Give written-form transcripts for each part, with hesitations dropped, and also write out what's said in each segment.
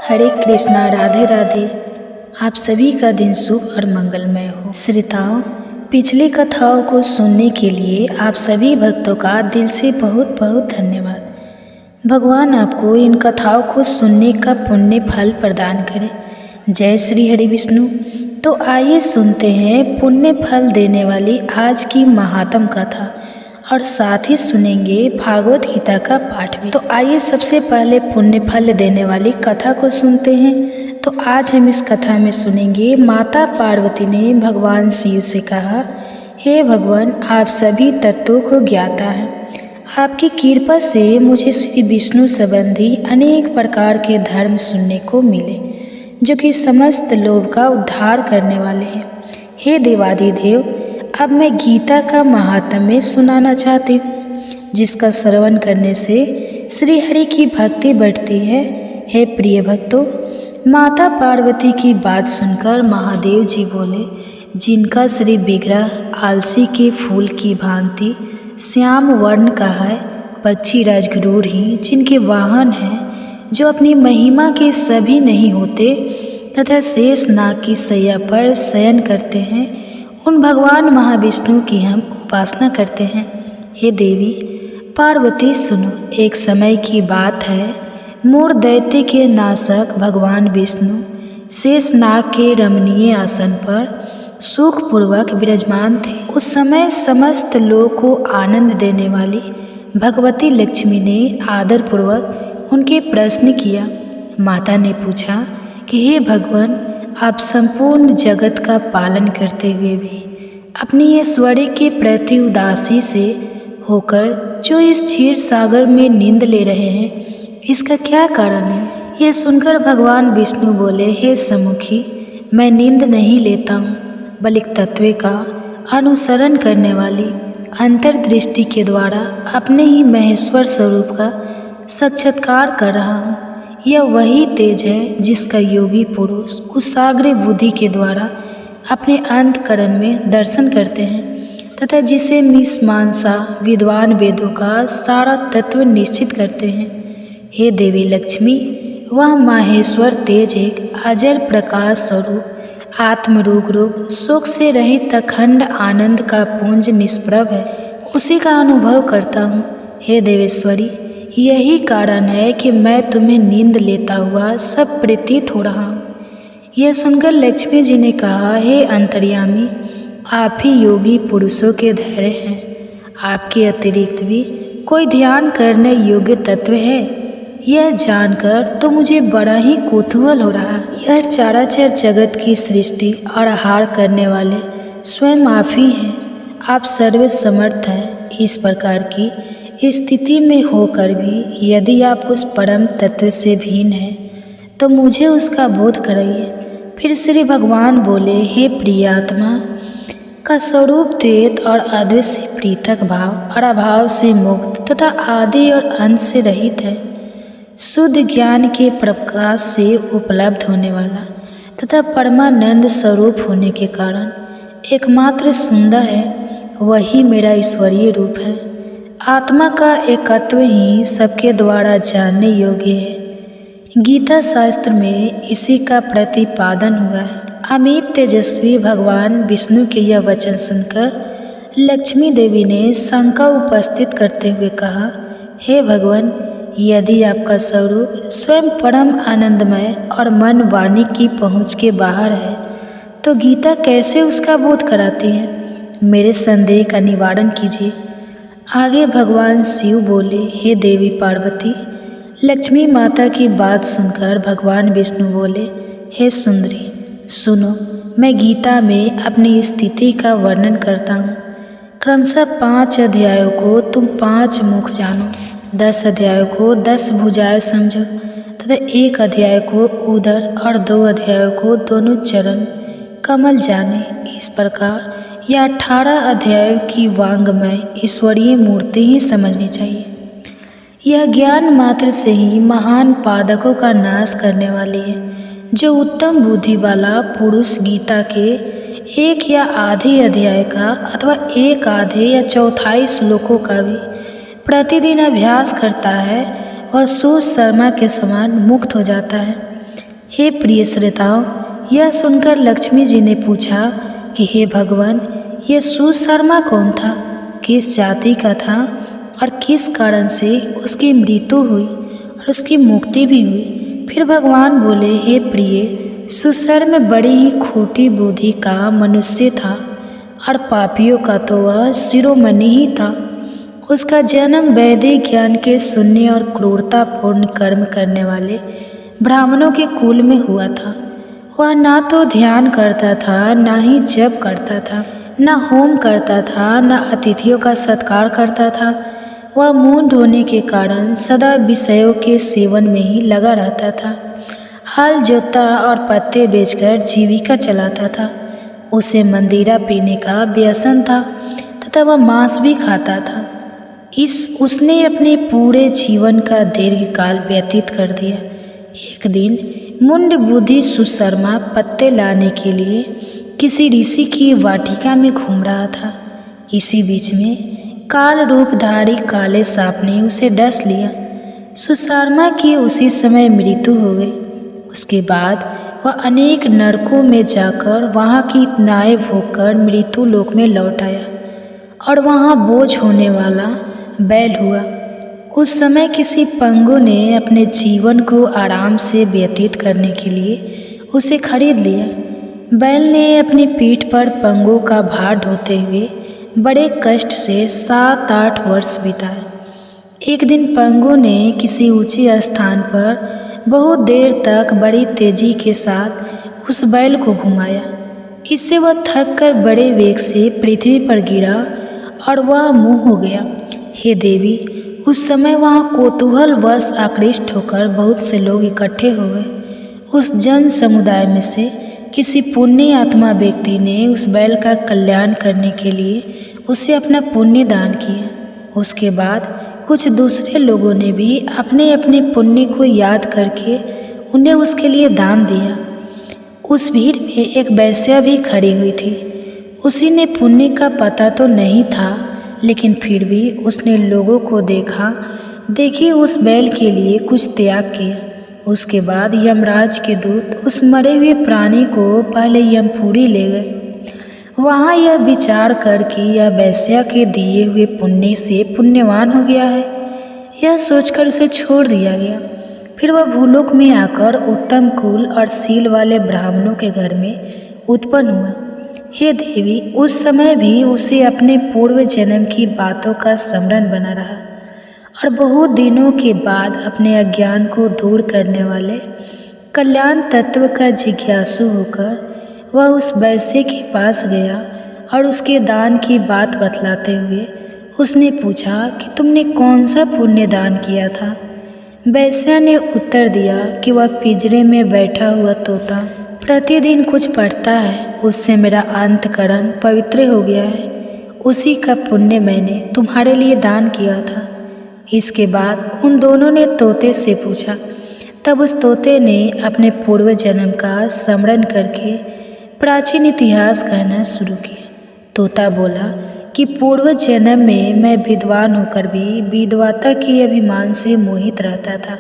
हरे कृष्णा, राधे राधे। आप सभी का दिन शुभ और मंगलमय हो। श्रोताओं, पिछली कथाओं को सुनने के लिए आप सभी भक्तों का दिल से बहुत बहुत धन्यवाद। भगवान आपको इन कथाओं को सुनने का पुण्य फल प्रदान करे। जय श्री हरि विष्णु। तो आइए सुनते हैं पुण्य फल देने वाली आज की महात्म कथा और साथ ही सुनेंगे भागवत गीता का पाठ भी। तो आइए सबसे पहले पुण्य फल देने वाली कथा को सुनते हैं। तो आज हम इस कथा में सुनेंगे माता पार्वती ने भगवान शिव से कहा, हे भगवान, आप सभी तत्वों को ज्ञाता हैं। आपकी कृपा से मुझे श्री विष्णु संबंधी अनेक प्रकार के धर्म सुनने को मिले जो कि समस्त लोक का उद्धार करने वाले हैं। हे देवादिदेव, अब मैं गीता का महात्म्य सुनाना चाहती हूँ जिसका श्रवण करने से श्री हरि की भक्ति बढ़ती है। हे प्रिय भक्तों, माता पार्वती की बात सुनकर महादेव जी बोले, जिनका श्री विग्रह आलसी के फूल की भांति श्याम वर्ण का है, पक्षी राजगरुड़ ही जिनके वाहन हैं, जो अपनी महिमा के सभी नहीं होते तथा शेष नाग की सैया पर शयन करते हैं, उन भगवान महाविष्णु की हम उपासना करते हैं। हे देवी पार्वती, सुनो, एक समय की बात है। मूढ़ दैत्य के नाशक भगवान विष्णु शेष नाग के रमणीय आसन पर सुखपूर्वक विराजमान थे। उस समय समस्त लोक को आनंद देने वाली भगवती लक्ष्मी ने आदरपूर्वक उनके प्रश्न किया। माता ने पूछा कि हे भगवान, आप संपूर्ण जगत का पालन करते हुए भी अपनी ऐश्वर्य के प्रति उदासी से होकर जो इस क्षीर सागर में नींद ले रहे हैं, इसका क्या कारण है? यह सुनकर भगवान विष्णु बोले, हे सम्मुखी, मैं नींद नहीं लेता हूँ, बल्कि तत्व का अनुसरण करने वाली अंतर्दृष्टि के द्वारा अपने ही महेश्वर स्वरूप का साक्षात्कार कर रहा हूँ। यह वही तेज है जिसका योगी पुरुष कुशाग्र बुद्धि के द्वारा अपने अंतकरण में दर्शन करते हैं तथा जिसे मीमांसा विद्वान वेदों का सारा तत्व निश्चित करते हैं। हे देवी लक्ष्मी, वह माहेश्वर तेज एक अजर प्रकाश स्वरूप आत्मरूप रूप शोक से रहित अखंड आनंद का पुंज निष्प्रभ है, उसी का अनुभव करता हूँ। हे देवेश्वरी, यही कारण है कि मैं तुम्हें नींद लेता हुआ सब प्रतीत हो रहा हूँ। यह सुनकर लक्ष्मी जी ने कहा, हे अंतर्यामी, आप ही योगी पुरुषों के धैर्य हैं। आपके अतिरिक्त भी कोई ध्यान करने योग्य तत्व है, यह जानकर तो मुझे बड़ा ही कौतूहल हो रहा है। यह चराचर जगत की सृष्टि और आहार करने वाले स्वयं आप ही हैं। आप सर्वसमर्थ हैं। इस प्रकार की स्थिति में होकर भी यदि आप उस परम तत्व से भिन्न हैं तो मुझे उसका बोध कराइए। फिर श्री भगवान बोले, हे प्रियात्मा, का स्वरूप द्वैत और अद्वैत से पृथक भाव और अभाव से मुक्त तथा आदि और अंत से रहित है। शुद्ध ज्ञान के प्रकाश से उपलब्ध होने वाला तथा परमानंद स्वरूप होने के कारण एकमात्र सुंदर है, वही मेरा ईश्वरीय रूप है। आत्मा का एकत्व ही सबके द्वारा जानने योग्य है। गीता शास्त्र में इसी का प्रतिपादन हुआ है। अमित तेजस्वी भगवान विष्णु के यह वचन सुनकर लक्ष्मी देवी ने शंका उपस्थित करते हुए कहा, हे भगवान, यदि आपका स्वरूप स्वयं परम आनंदमय और मन वाणी की पहुँच के बाहर है तो गीता कैसे उसका बोध कराती है? मेरे संदेह का निवारण कीजिए। आगे भगवान शिव बोले, हे देवी पार्वती। लक्ष्मी माता की बात सुनकर भगवान विष्णु बोले, हे सुंदरी, सुनो, मैं गीता में अपनी स्थिति का वर्णन करता हूँ। क्रमशः 5 अध्यायों को तुम 5 मुख जानो, 10 अध्यायों को 10 भुजाएं समझो तथा 1 अध्याय को उदर और 2 अध्यायों को दोनों चरण कमल जाने। इस प्रकार यह 18 अध्यायों की वांगमय ईश्वरीय मूर्ति ही समझनी चाहिए। यह ज्ञान मात्र से ही महान पादकों का नाश करने वाली है। जो उत्तम बुद्धि वाला पुरुष गीता के 1 या आधे अध्याय का अथवा 1 आधे या चौथाई श्लोकों का भी प्रतिदिन अभ्यास करता है, वह सूर्य शर्मा के समान मुक्त हो जाता है। हे प्रिय श्रोताओं, यह सुनकर लक्ष्मी जी ने पूछा कि हे भगवान, यह सुशर्मा कौन था, किस जाति का था और किस कारण से उसकी मृत्यु हुई और उसकी मुक्ति भी हुई। फिर भगवान बोले, हे प्रिय, सुशर्मा बड़ी ही खोटी बुद्धि का मनुष्य था और पापियों का तो वह शिरोमणि ही था। उसका जन्म वैदिक ज्ञान के शून्य और क्रूरतापूर्ण कर्म करने वाले ब्राह्मणों के कुल में हुआ था। वह ना तो ध्यान करता था, ना ही जप करता था, ना होम करता था, ना अतिथियों का सत्कार करता था। वह मुंह धोने के कारण सदा विषयों के सेवन में ही लगा रहता था। हल जोतता और पत्ते बेचकर जीविका चलाता था। उसे मंदिरा पीने का व्यसन था तथा वह मांस भी खाता था। उसने अपने पूरे जीवन का दीर्घकाल व्यतीत कर दिया। एक दिन मुंड बुद्धि सुशर्मा पत्ते लाने के लिए किसी ऋषि की वाटिका में घूम रहा था। इसी बीच में काल रूपधारी काले सांप ने उसे डस लिया। सुशर्मा की उसी समय मृत्यु हो गई। उसके बाद वह अनेक नरकों में जाकर वहाँ की नाय भोगकर मृत्यु लोक में लौट आया और वहाँ बोझ होने वाला बैल हुआ। उस समय किसी पंगु ने अपने जीवन को आराम से व्यतीत करने के लिए उसे खरीद लिया। बैल ने अपनी पीठ पर पंगु का भार ढोते हुए बड़े कष्ट से 7-8 वर्ष बिताए। एक दिन पंगु ने किसी ऊंचे स्थान पर बहुत देर तक बड़ी तेजी के साथ उस बैल को घुमाया। इससे वह थक कर बड़े वेग से पृथ्वी पर गिरा और वह मुँह हो गया। हे देवी, उस समय वहाँ कौतूहलवश आकृष्ट होकर बहुत से लोग इकट्ठे हो गए। उस जन समुदाय में से किसी पुण्य आत्मा व्यक्ति ने उस बैल का कल्याण करने के लिए उसे अपना पुण्य दान किया। उसके बाद कुछ दूसरे लोगों ने भी अपने अपने पुण्य को याद करके उन्हें उसके लिए दान दिया। उस भीड़ में एक वेश्या भी खड़ी हुई थी। उसी ने पुण्य का पता तो नहीं था, लेकिन फिर भी उसने लोगों को देखी उस बैल के लिए कुछ त्याग किया। उसके बाद यमराज के दूत उस मरे हुए प्राणी को पहले यमपुरी ले गए। वहाँ यह विचार कर कि यह वेश्या के दिए हुए पुण्य से पुण्यवान हो गया है, यह सोचकर उसे छोड़ दिया गया। फिर वह भूलोक में आकर उत्तम कुल और शील वाले ब्राह्मणों के घर में उत्पन्न हुआ। हे देवी, उस समय भी उसे अपने पूर्व जन्म की बातों का स्मरण बना रहा और बहुत दिनों के बाद अपने अज्ञान को दूर करने वाले कल्याण तत्व का जिज्ञासु होकर वह उस वैश्य के पास गया और उसके दान की बात बतलाते हुए उसने पूछा कि तुमने कौन सा पुण्य दान किया था। वैश्या ने उत्तर दिया कि वह पिंजरे में बैठा हुआ तोता प्रतिदिन कुछ पढ़ता है, उससे मेरा अंतकरण पवित्र हो गया है। उसी का पुण्य मैंने तुम्हारे लिए दान किया था। इसके बाद उन दोनों ने तोते से पूछा। तब उस तोते ने अपने पूर्व जन्म का स्मरण करके प्राचीन इतिहास कहना शुरू किया। तोता बोला कि पूर्व जन्म में मैं विद्वान होकर भी विधवाता के अभिमान से मोहित रहता था।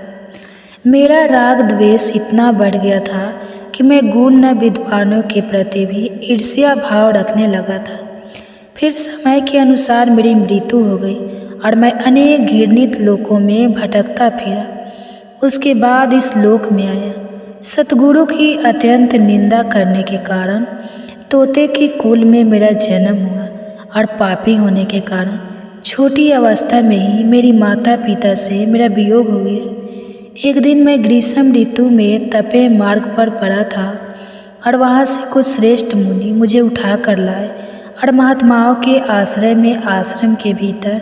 मेरा राग द्वेष इतना बढ़ गया था कि मैं गुण न विद्वानों के प्रति भी ईर्ष्या भाव रखने लगा था। फिर समय के अनुसार मेरी मृत्यु हो गई और मैं अनेक घृणित लोकों में भटकता फिरा। उसके बाद इस लोक में आया। सतगुरु की अत्यंत निंदा करने के कारण तोते के कुल में मेरा जन्म हुआ और पापी होने के कारण छोटी अवस्था में ही मेरी माता पिता से मेरा वियोग हो गया। एक दिन मैं ग्रीष्म ऋतु में तपे मार्ग पर पड़ा था और वहाँ से कुछ श्रेष्ठ मुनि मुझे उठा कर लाए और महात्माओं के आश्रय में आश्रम के भीतर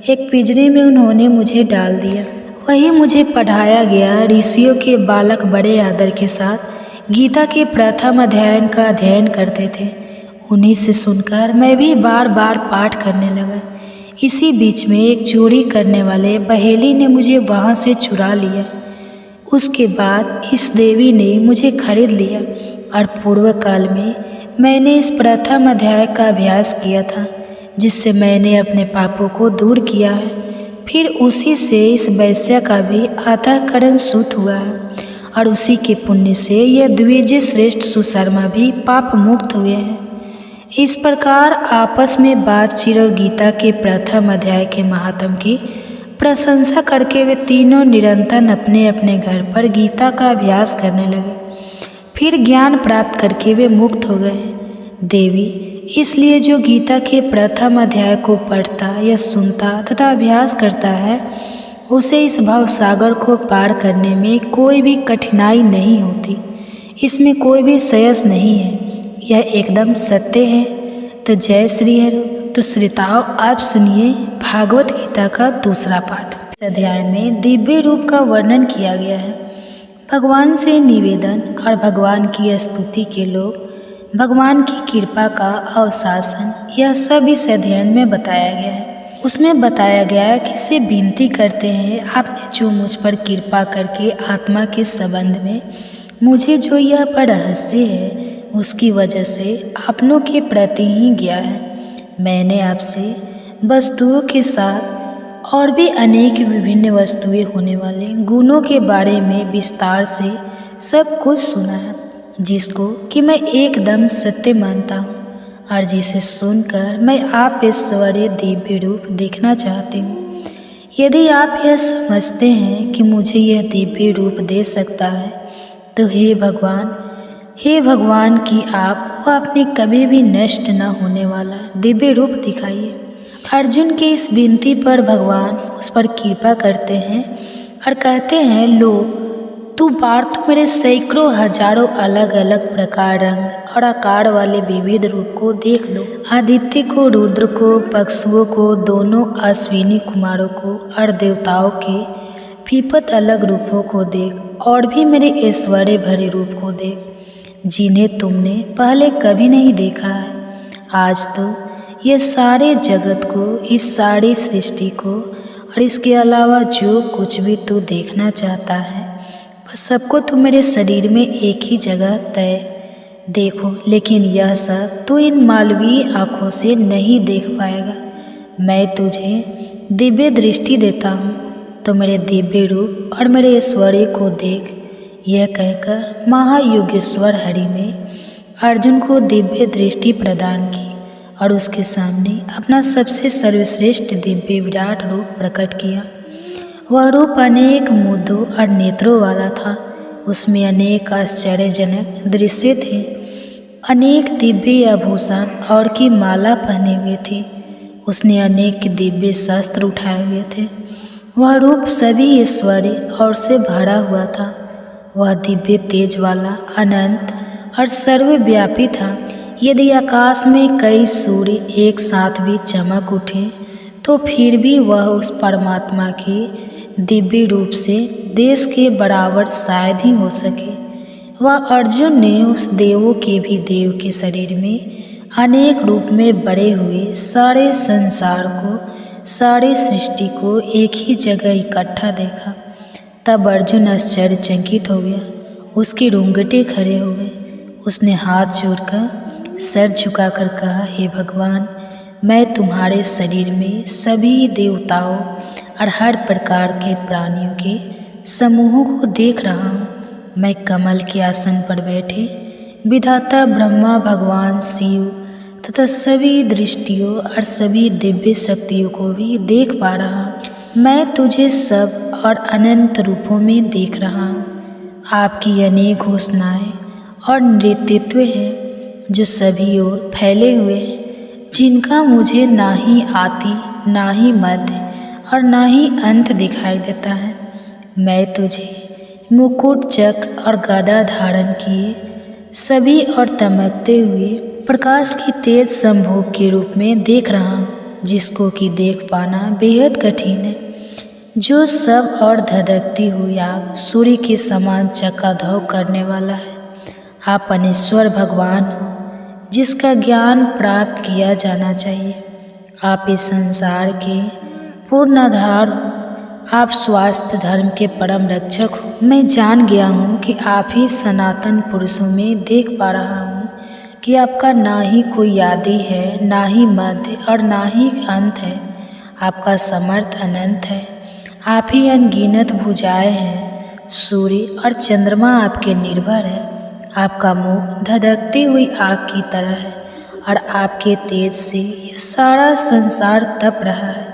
एक पिंजरे में उन्होंने मुझे डाल दिया। वहीं मुझे पढ़ाया गया। ऋषियों के बालक बड़े आदर के साथ गीता के प्रथम अध्याय का अध्ययन करते थे। उन्हीं से सुनकर मैं भी बार बार पाठ करने लगा। इसी बीच में एक चोरी करने वाले बहेली ने मुझे वहाँ से चुरा लिया। उसके बाद इस देवी ने मुझे खरीद लिया और पूर्व काल में मैंने इस प्रथम अध्याय का अभ्यास किया था, जिससे मैंने अपने पापों को दूर किया है। फिर उसी से इस वैश्या का भी अंतःकरण शुद्ध हुआ है और उसी के पुण्य से यह द्विजय श्रेष्ठ सुशर्मा भी पाप मुक्त हुए हैं। इस प्रकार आपस में बातचीत और गीता के प्रथम अध्याय के महात्म की प्रशंसा करके वे तीनों निरंतर अपने अपने घर पर गीता का अभ्यास करने लगे। फिर ज्ञान प्राप्त करके वे मुक्त हो गए। देवी, इसलिए जो गीता के प्रथम अध्याय को पढ़ता या सुनता तथा अभ्यास करता है, उसे इस भवसागर को पार करने में कोई भी कठिनाई नहीं होती। इसमें कोई भी संशय नहीं है, यह एकदम सत्य है। तो जय श्री हरि। तो श्रोताओं, आप सुनिए भागवत गीता का दूसरा पाठ। इस अध्याय में दिव्य रूप का वर्णन किया गया है। भगवान से निवेदन और भगवान की स्तुति के लोग, भगवान की कृपा का अवशासन, यह सब इस अध्ययन में बताया गया है। उसमें बताया गया है कि से विनती करते हैं, आपने जो मुझ पर कृपा करके आत्मा के संबंध में मुझे जो यह रहस्य है, उसकी वजह से अपनों के प्रति ही गया है। मैंने आपसे वस्तुओं के साथ और भी अनेक विभिन्न वस्तुएं होने वाले गुणों के बारे में विस्तार से सब कुछ सुना है, जिसको कि मैं एकदम सत्य मानता हूँ और जिसे सुनकर मैं आप ईश्वरीय दिव्य रूप देखना चाहती हूँ। यदि आप यह समझते हैं कि मुझे यह दिव्य रूप दे सकता है, तो हे भगवान की आप वह अपने कभी भी नष्ट न होने वाला दिव्य रूप दिखाइए। अर्जुन की इस विनती पर भगवान उस पर कृपा करते हैं और कहते हैं, लो तू बार तो मेरे सैकड़ों हजारों अलग अलग प्रकार, रंग और आकार वाले विविध रूप को देख लो। आदित्य को, रुद्र को, पक्षुओं को, दोनों अश्विनी कुमारों को और देवताओं के फीपत अलग रूपों को देख, और भी मेरे ऐश्वर्य भरे रूप को देख, जिन्हें तुमने पहले कभी नहीं देखा है। आज तो ये सारे जगत को, इस सारी सृष्टि को और इसके अलावा जो कुछ भी तू देखना चाहता है, बस सबको तू मेरे शरीर में एक ही जगह तय देखो। लेकिन यह सब तू इन मालवीय आँखों से नहीं देख पाएगा। मैं तुझे दिव्य दृष्टि देता हूँ, तो मेरे दिव्य रूप और मेरे ऐश्वर्य को देख। यह कहकर महायोगेश्वर हरि ने अर्जुन को दिव्य दृष्टि प्रदान की और उसके सामने अपना सबसे सर्वश्रेष्ठ दिव्य विराट रूप प्रकट किया। वह रूप अनेक मुद्दों और नेत्रों वाला था। उसमें अनेक आश्चर्यजनक दृश्य थे। अनेक दिव्य आभूषण और की माला पहने हुए थी। उसने अनेक दिव्य शस्त्र उठाए हुए थे। वह रूप सभी ऐश्वर्य और से भरा हुआ था। वह दिव्य तेज वाला, अनंत और सर्वव्यापी था। यदि आकाश में कई सूर्य एक साथ भी चमक उठे, तो फिर भी वह उस परमात्मा के दिव्य रूप से देश के बराबर शायद ही हो सके। वह अर्जुन ने उस देवों के भी देव के शरीर में अनेक रूप में बड़े हुए सारे संसार को, सारी सृष्टि को एक ही जगह इकट्ठा देखा। तब अर्जुन आश्चर्यचकित हो गया। उसके रोंगटे खड़े हो गए। उसने हाथ जोड़कर सर झुकाकर कहा, हे भगवान, मैं तुम्हारे शरीर में सभी देवताओं और हर प्रकार के प्राणियों के समूहों को देख रहा हूँ। मैं कमल के आसन पर बैठे विधाता ब्रह्मा, भगवान शिव तथा सभी दृष्टियों और सभी दिव्य शक्तियों को भी देख पा रहा हूँ। मैं तुझे सब और अनंत रूपों में देख रहा हूँ। आपकी अनेक घोषणाएँ और नृत्यत्व हैं जो सभी ओर फैले हुए हैं, जिनका मुझे ना ही आदि, ना ही मध्य और ना ही अंत दिखाई देता है। मैं तुझे मुकुट, चक्र और गदा धारण किए सभी और चमकते हुए प्रकाश की तेज संभोग के रूप में देख रहा हूँ, जिसको कि देख पाना बेहद कठिन है। जो सब और धधकती हुई आग सूर्य के समान चकाधौ करने वाला है। आप अनीश्वर भगवान हो, जिसका ज्ञान प्राप्त किया जाना चाहिए। आप इस संसार के पूर्ण आधार हो। आप स्वास्थ्य धर्म के परम रक्षक हो। मैं जान गया हूँ कि आप ही सनातन पुरुषों में देख पा रहा हूँ कि आपका ना ही कोई आदि है, ना ही मध्य और ना ही अंत है। आपका समर्थ अनंत है। आप ही अनगिनत भुजाएं हैं। सूर्य और चंद्रमा आपके निर्भर है। आपका मुख धधकती हुई आग की तरह है और आपके तेज से यह सारा संसार तप रहा है।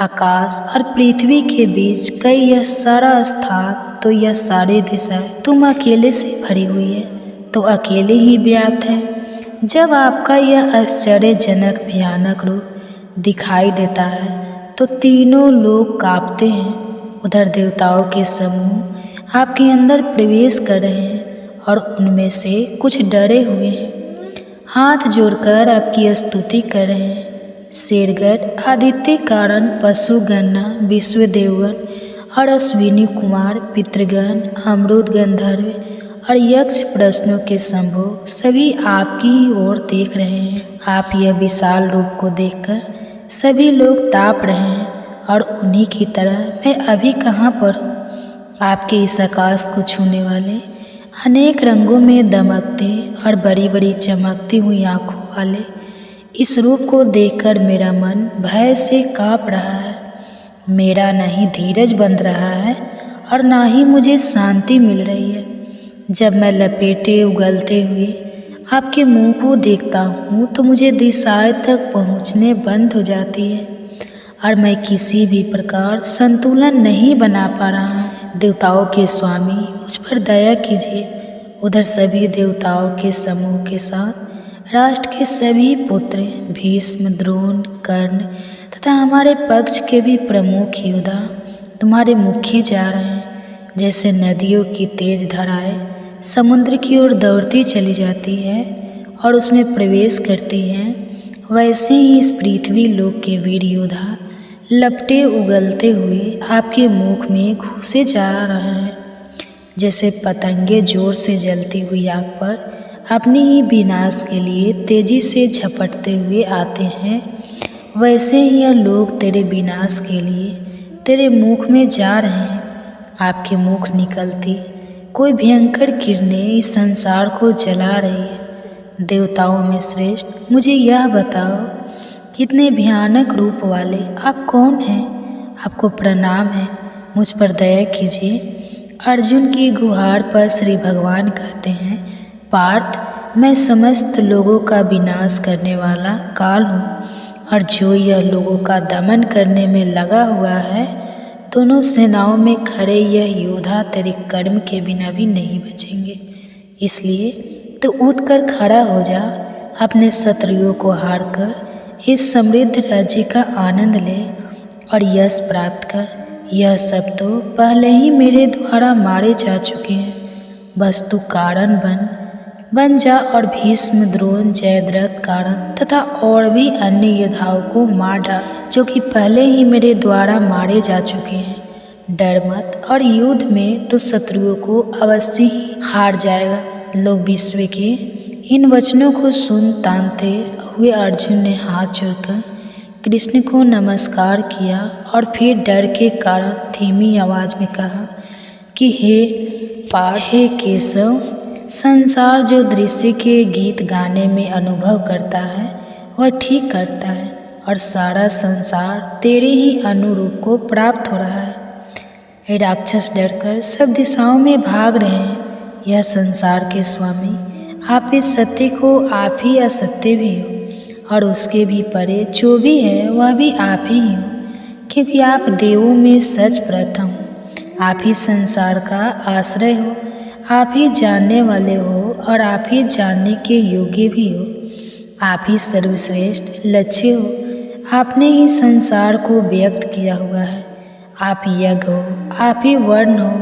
आकाश और पृथ्वी के बीच कई यह सारा स्थान, तो यह सारी दिशाएं तुम अकेले से भरी हुई है, तो अकेले ही व्याप्त है। जब आपका यह आश्चर्यजनक भयानक रूप दिखाई देता है तो तीनों लोग कांपते हैं। उधर देवताओं के समूह आपके अंदर प्रवेश कर रहे हैं और उनमें से कुछ डरे हुए हैं, हाथ जोड़कर आपकी स्तुति कर रहे हैं। शेरगढ़, आदित्य कारण, पशु गणना, विश्व देवगण और अश्विनी कुमार, पितृगण, अमरुद गंधर्व और यक्ष प्रश्नों के शंभु सभी आपकी ही ओर देख रहे हैं। आप यह विशाल रूप को देखकर सभी लोग ताप रहे हैं और उन्हीं की तरह मैं अभी कहाँ पर हूँ। आपके इस आकाश को छूने वाले अनेक रंगों में दमकते और बड़ी बड़ी चमकती हुई आँखों वाले इस रूप को देखकर मेरा मन भय से काँप रहा है। मेरा न ही धीरज बंध रहा है और ना ही मुझे शांति मिल रही है। जब मैं लपेटे उगलते हुए आपके मुंह को देखता हूँ तो मुझे दिशाएं तक पहुँचने बंद हो जाती है और मैं किसी भी प्रकार संतुलन नहीं बना पा रहा हूँ। देवताओं के स्वामी, मुझ पर दया कीजिए। उधर सभी देवताओं के समूह के साथ राष्ट्र के सभी पुत्र भीष्म, द्रोण, कर्ण तथा हमारे पक्ष के भी प्रमुख योद्धा तुम्हारे मुखी जा रहे हैं। जैसे नदियों की तेज धाराएं समुद्र की ओर दौड़ती चली जाती है और उसमें प्रवेश करती हैं, वैसे ही इस पृथ्वी लोक के वीर योद्धा लपटे उगलते हुए आपके मुख में घुसे जा रहे हैं। जैसे पतंगे जोर से जलती हुई आग पर अपने ही विनाश के लिए तेजी से झपटते हुए आते हैं, वैसे ही यह लोग तेरे विनाश के लिए तेरे मुख में जा रहे हैं। आपके मुख निकलती कोई भयंकर किरणें इस संसार को जला रही है। देवताओं में श्रेष्ठ, मुझे यह बताओ, कितने भयानक रूप वाले आप कौन हैं? आपको प्रणाम है, मुझ पर दया कीजिए। अर्जुन की गुहार पर श्री भगवान कहते हैं, पार्थ, मैं समस्त लोगों का विनाश करने वाला काल हूँ और जो यह लोगों का दमन करने में लगा हुआ है, दोनों सेनाओं में खड़े यह योद्धा तेरे कर्म के बिना भी नहीं बचेंगे। इसलिए तो उठकर खड़ा हो जा, अपने शत्रुओं को हार कर इस समृद्ध राज्य का आनंद ले और यश प्राप्त कर। यह सब तो पहले ही मेरे द्वारा मारे जा चुके हैं, बस तू कारण बन जा और भीष्म, द्रोण, जयद्रथ, कारण तथा और भी अन्य योद्धाओं को मार डाल जो कि पहले ही मेरे द्वारा मारे जा चुके हैं। डर मत, और युद्ध में तो शत्रुओं को अवश्य ही हार जाएगा। लोग विश्व के इन वचनों को सुन तानते हुए अर्जुन ने हाथ जोड़कर कृष्ण को नमस्कार किया और फिर डर के कारण धीमी आवाज में कहा कि हे पार्थ, हे केशव, संसार जो दृश्य के गीत गाने में अनुभव करता है वह ठीक करता है और सारा संसार तेरे ही अनुरूप को प्राप्त हो रहा है। राक्षस डरकर सब दिशाओं में भाग रहे हैं। यह संसार के स्वामी, आप इस सत्य को आप ही असत्य भी हो और उसके भी परे जो भी है वह भी आप ही हो, क्योंकि आप देवों में सच प्रथम, आप ही संसार का आश्रय हो, आप ही जानने वाले हो और आप ही जानने के योग्य भी हो। आप ही सर्वश्रेष्ठ लक्ष्य हो, आपने ही संसार को व्यक्त किया हुआ है। आप यज्ञ हो, आप ही वर्ण हो,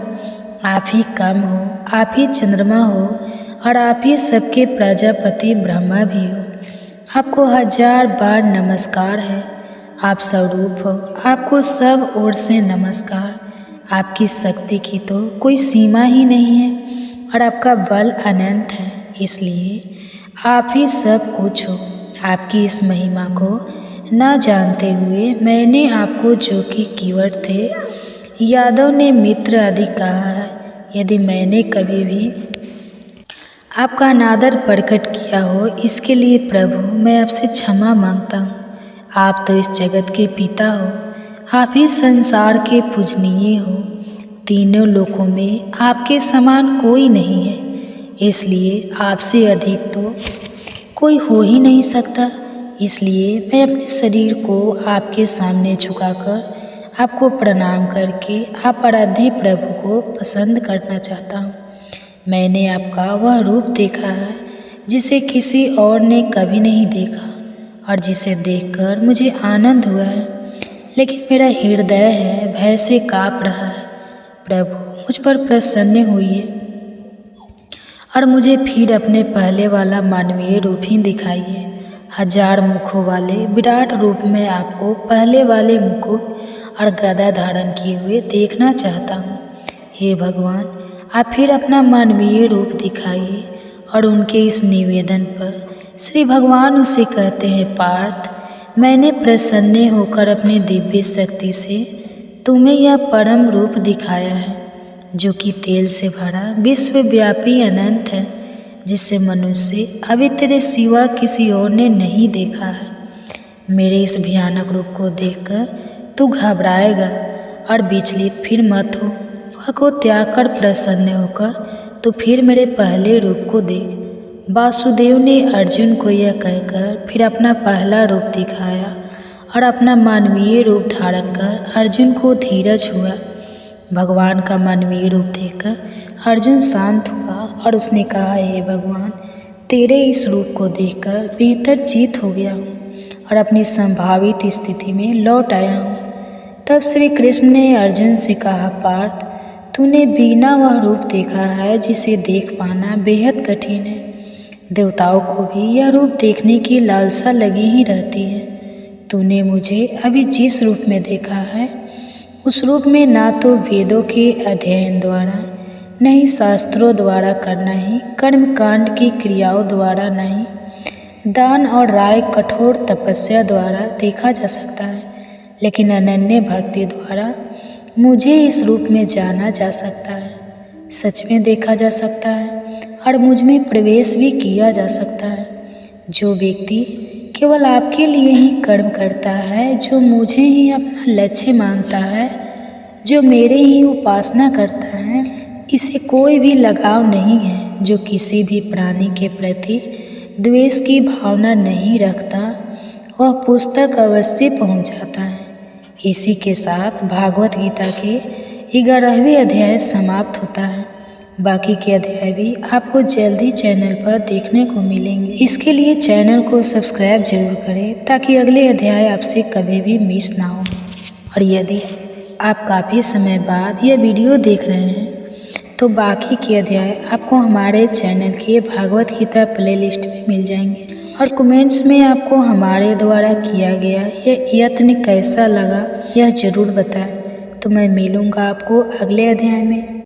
आप ही कम हो, आप ही चंद्रमा हो और आप ही सबके प्रजापति ब्रह्मा भी हो। आपको 1000 बार नमस्कार है। आप स्वरूप हो, आपको सब ओर से नमस्कार। आपकी शक्ति की तो कोई सीमा ही नहीं है और आपका बल अनंत है, इसलिए आप ही सब कुछ हो। आपकी इस महिमा को न जानते हुए मैंने आपको, जो कि कीवट थे, यादव ने मित्र आदि कहा है। यदि मैंने कभी भी आपका अनादर प्रकट किया हो, इसके लिए प्रभु मैं आपसे क्षमा मांगता हूँ। आप तो इस जगत के पिता हो, आप ही संसार के पूजनीय हो, तीनों लोकों में आपके समान कोई नहीं है, इसलिए आपसे अधिक तो कोई हो ही नहीं सकता। इसलिए मैं अपने शरीर को आपके सामने झुकाकर आपको प्रणाम करके आप आराध्य प्रभु को पसंद करना चाहता हूँ। मैंने आपका वह रूप देखा है जिसे किसी और ने कभी नहीं देखा और जिसे देखकर मुझे आनंद हुआ है, लेकिन मेरा हृदय है भय से काँप रहा है। प्रभु मुझ पर प्रसन्न होइए और मुझे फिर अपने पहले वाला मानवीय रूप ही दिखाइए। 1000 मुखों वाले विराट रूप में आपको पहले वाले मुकुट और गदा धारण किए हुए देखना चाहता हूँ। हे भगवान, आप फिर अपना मानवीय रूप दिखाइए। और उनके इस निवेदन पर श्री भगवान उसे कहते हैं, पार्थ, मैंने प्रसन्न होकर अपनी दिव्य शक्ति से तुम्हें यह परम रूप दिखाया है जो कि तेल से भरा विश्वव्यापी अनंत है, जिसे मनुष्य अभी तेरे सिवा किसी और ने नहीं देखा है। मेरे इस भयानक रूप को देखकर तू घबराएगा और विचलित फिर मत हो। वह को त्याग कर प्रसन्न होकर तो फिर मेरे पहले रूप को देख। वासुदेव ने अर्जुन को यह कहकर फिर अपना पहला रूप दिखाया और अपना मानवीय रूप धारण कर अर्जुन को धीरज हुआ। भगवान का मानवीय रूप देखकर अर्जुन शांत हुआ और उसने कहा, हे भगवान, तेरे इस रूप को देखकर बेहतर चित हो गया हूँ और अपनी संभावित स्थिति में लौट आया हूँ। तब श्री कृष्ण ने अर्जुन से कहा, पार्थ, तूने बिना वह रूप देखा है जिसे देख पाना बेहद कठिन है। देवताओं को भी यह रूप देखने की लालसा लगी ही रहती है। तूने मुझे अभी जिस रूप में देखा है उस रूप में ना तो वेदों के अध्ययन द्वारा, न ही शास्त्रों द्वारा करना ही, कर्मकांड की क्रियाओं द्वारा नहीं, दान और राय कठोर तपस्या द्वारा देखा जा सकता है, लेकिन अनन्य भक्ति द्वारा मुझे इस रूप में जाना जा सकता है, सच में देखा जा सकता है और मुझ में प्रवेश भी किया जा सकता है। जो व्यक्ति केवल आपके लिए ही कर्म करता है, जो मुझे ही अपना लक्ष्य मानता है, जो मेरे ही उपासना करता है, इसे कोई भी लगाव नहीं है। जो किसी भी प्राणी के प्रति द्वेष की भावना नहीं रखता, वह पुस्तक अवश्य पहुंच जाता है। इसी के साथ भागवत गीता के 11वें अध्याय समाप्त होता है। बाकी के अध्याय भी आपको जल्दी चैनल पर देखने को मिलेंगे। इसके लिए चैनल को सब्सक्राइब जरूर करें ताकि अगले अध्याय आपसे कभी भी मिस ना हो। और यदि आप काफ़ी समय बाद यह वीडियो देख रहे हैं तो बाकी के अध्याय आपको हमारे चैनल के भागवत गीता प्लेलिस्ट में मिल जाएंगे। और कमेंट्स में आपको हमारे द्वारा किया गया यह यत्न कैसा लगा यह ज़रूर बताएं। तो मैं मिलूँगा आपको अगले अध्याय में।